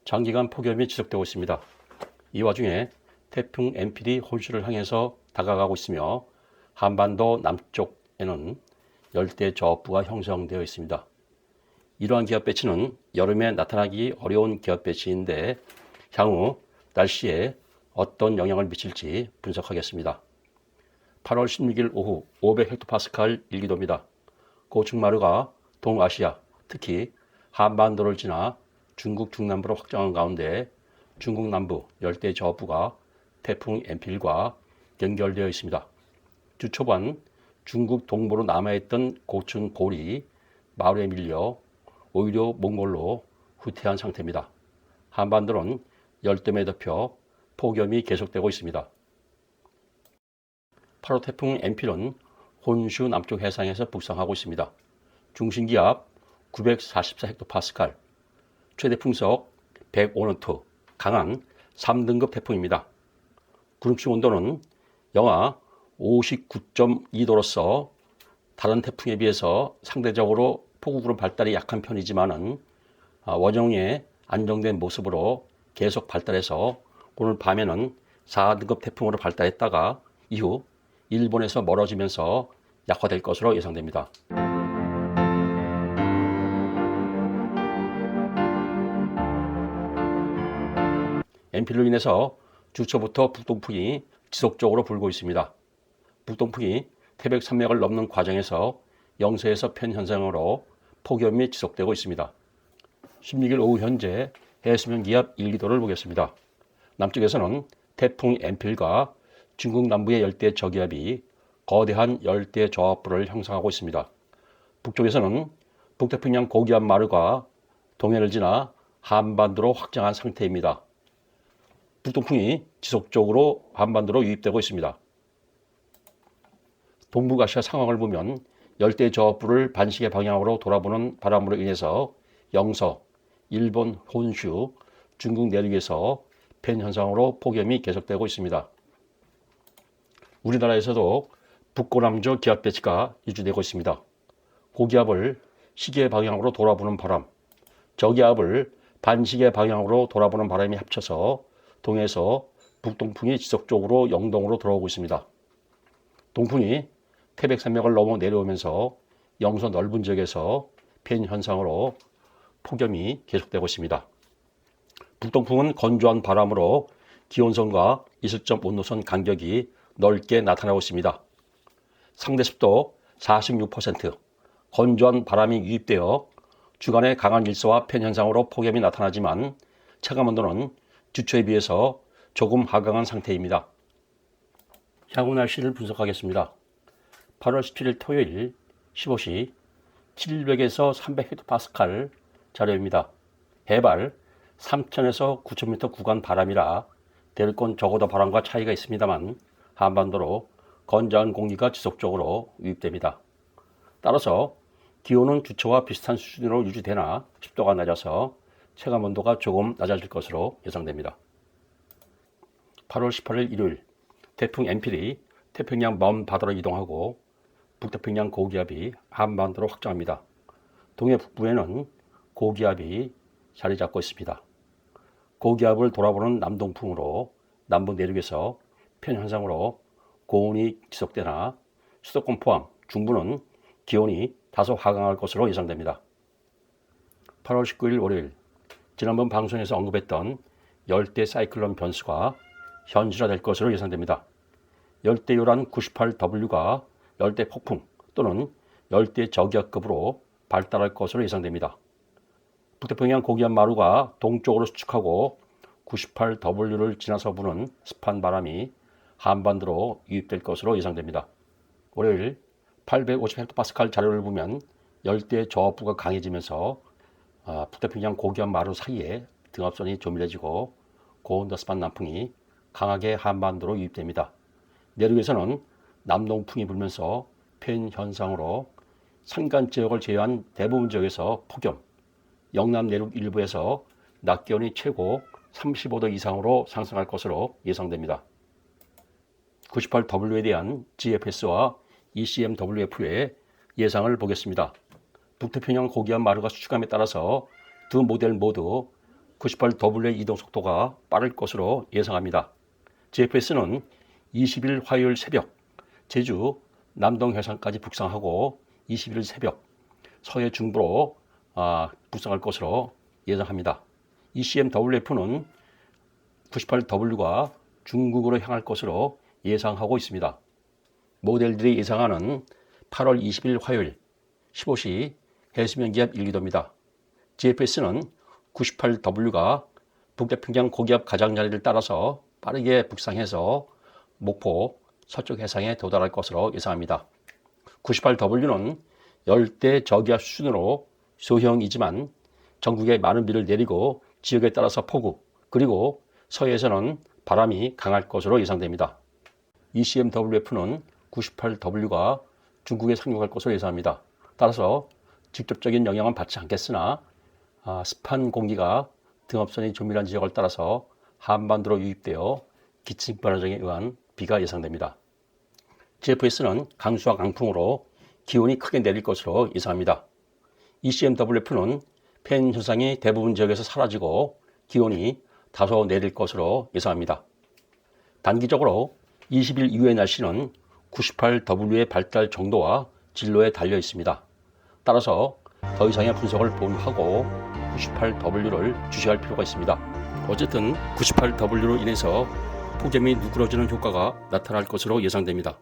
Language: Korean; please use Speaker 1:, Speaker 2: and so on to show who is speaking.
Speaker 1: 장기간 폭염이 지속되고 있습니다. 이 와중에 태풍 엠필이 혼슈를 향해서 다가가고 있으며 한반도 남쪽에는 열대 저압부가 형성되어 있습니다. 이러한 기압 배치는 여름에 나타나기 어려운 기압 배치인데 향후 날씨에 어떤 영향을 미칠지 분석하겠습니다. 8월 16일 오후 500헥토파스칼 일기도입니다. 고층마루가 동아시아, 특히 한반도를 지나 중국 중남부로 확장한 가운데 중국 남부 열대 저압부가 태풍 엠필과 연결되어 있습니다. 주 초반 중국 동부로 남아있던 고층 골이 마루에 밀려 오히려 몽골로 후퇴한 상태입니다. 한반도는 열대에 덮여 폭염이 계속되고 있습니다. 8호 태풍 엠필은 혼슈 남쪽 해상에서 북상하고 있습니다. 중심기압 944헥토파스칼, 최대 풍속 105노트, 강한 3등급 태풍입니다. 구름층 온도는 영하 59.2도로서 다른 태풍에 비해서 상대적으로 폭우구름 발달이 약한 편이지만은 원형의 안정된 모습으로 계속 발달해서 오늘 밤에는 4등급 태풍으로 발달했다가 이후 일본에서 멀어지면서 약화될 것으로 예상됩니다. 엠필로 인해서 주초부터 북동풍이 지속적으로 불고 있습니다. 북동풍이 태백 산맥을 넘는 과정에서 영서에서 편현상으로 폭염이 지속되고 있습니다. 16일 오후 현재 해수면 기압 1,2도를 보겠습니다. 남쪽에서는 태풍 엠필과 중국 남부의 열대 저기압이 거대한 열대 저압부를 형성하고 있습니다. 북쪽에서는 북태평양 고기압 마루가 동해를 지나 한반도로 확장한 상태입니다. 북동풍이 지속적으로 한반도로 유입되고 있습니다. 동북아시아 상황을 보면 열대 저압부를 반시계 방향으로 돌아보는 바람으로 인해서 영서, 일본 혼슈, 중국 내륙에서 펜 현상으로 폭염이 계속되고 있습니다. 우리나라에서도 북고남조 기압 배치가 유지되고 있습니다. 고기압을 시계 방향으로 돌아보는 바람, 저기압을 반시계 방향으로 돌아보는 바람이 합쳐서 동해에서 북동풍이 지속적으로 영동으로 들어오고 있습니다. 동풍이 태백산맥을 넘어 내려오면서 영서 넓은 지역에서 펜 현상으로 폭염이 계속되고 있습니다. 북동풍은 건조한 바람으로 기온선과 이슬점 온도선 간격이 넓게 나타나고 있습니다. 상대 습도 46%, 건조한 바람이 유입되어 주간에 강한 일소와 펜 현상으로 폭염이 나타나지만 체감온도는 주초에 비해서 조금 하강한 상태입니다. 향후 날씨를 분석하겠습니다. 8월 17일 토요일 15시 700에서 300헥토파스칼 자료입니다. 해발 3,000에서 9,000m 구간 바람이라 대륙권 저고도 바람과 차이가 있습니다만 한반도로 건조한 공기가 지속적으로 유입됩니다. 따라서 기온은 주초와 비슷한 수준으로 유지되나 습도가 낮아서 체감온도가 조금 낮아질 것으로 예상됩니다. 8월 18일 일요일 태풍 엠필이 태평양 먼 바다로 이동하고 북태평양 고기압이 한반도로 확장합니다. 동해 북부에는 고기압이 자리 잡고 있습니다. 고기압을 돌아보는 남동풍으로 남부 내륙에서 편현상으로 고온이 지속되나 수도권 포함 중부는 기온이 다소 하강할 것으로 예상됩니다. 8월 19일 월요일 지난번 방송에서 언급했던 열대 사이클론 변수가 현실화될 것으로 예상됩니다. 열대요란 98W가 열대 폭풍 또는 열대 저기압급으로 발달할 것으로 예상됩니다. 북태평양 고기압 마루가 동쪽으로 수축하고 98W를 지나서 부는 습한 바람이 한반도로 유입될 것으로 예상됩니다. 월요일 850헥토파스칼 자료를 보면 열대 저압부가 강해지면서 북태평양 고기압 마루 사이에 등압선이 조밀해지고 고온더습한 남풍이 강하게 한반도로 유입됩니다. 내륙에서는 남동풍이 불면서 펜 현상으로 산간 지역을 제외한 대부분 지역에서 폭염, 영남 내륙 일부에서 낮 기온이 최고 35도 이상으로 상승할 것으로 예상됩니다. 98W에 대한 GFS와 ECMWF의 예상을 보겠습니다. 북태평양 고기압 마루가 수축함에 따라서 두 모델 모두 98W의 이동 속도가 빠를 것으로 예상합니다. GFS는 20일 화요일 새벽 제주 남동 해상까지 북상하고 21일 새벽 서해 중부로 북상할 것으로 예상합니다. ECMWF는 98W가 중국으로 향할 것으로 예상하고 있습니다. 모델들이 예상하는 8월 20일 화요일 15시 해수면 기압 1기도입니다. GFS는 98W가 북태평양 고기압 가장자리를 따라서 빠르게 북상해서 목포 서쪽 해상에 도달할 것으로 예상합니다. 98W는 열대 저기압 수준으로 소형이지만 전국에 많은 비를 내리고 지역에 따라서 폭우 그리고 서해에서는 바람이 강할 것으로 예상됩니다. ECMWF는 98W가 중국에 상륙할 것으로 예상합니다. 따라서 직접적인 영향은 받지 않겠으나 습한 공기가 등압선이 조밀한 지역을 따라서 한반도로 유입되어 기층 반화정에 의한 비가 예상됩니다. GFS는 강수와 강풍으로 기온이 크게 내릴 것으로 예상합니다. ECMWF는 팬 현상이 대부분 지역에서 사라지고 기온이 다소 내릴 것으로 예상합니다. 단기적으로 20일 이후의 날씨는 98W의 발달 정도와 진로에 달려 있습니다. 따라서 더 이상의 분석을 보류하고 98W를 주시할 필요가 있습니다. 어쨌든 98W로 인해서 폭염이 누그러지는 효과가 나타날 것으로 예상됩니다.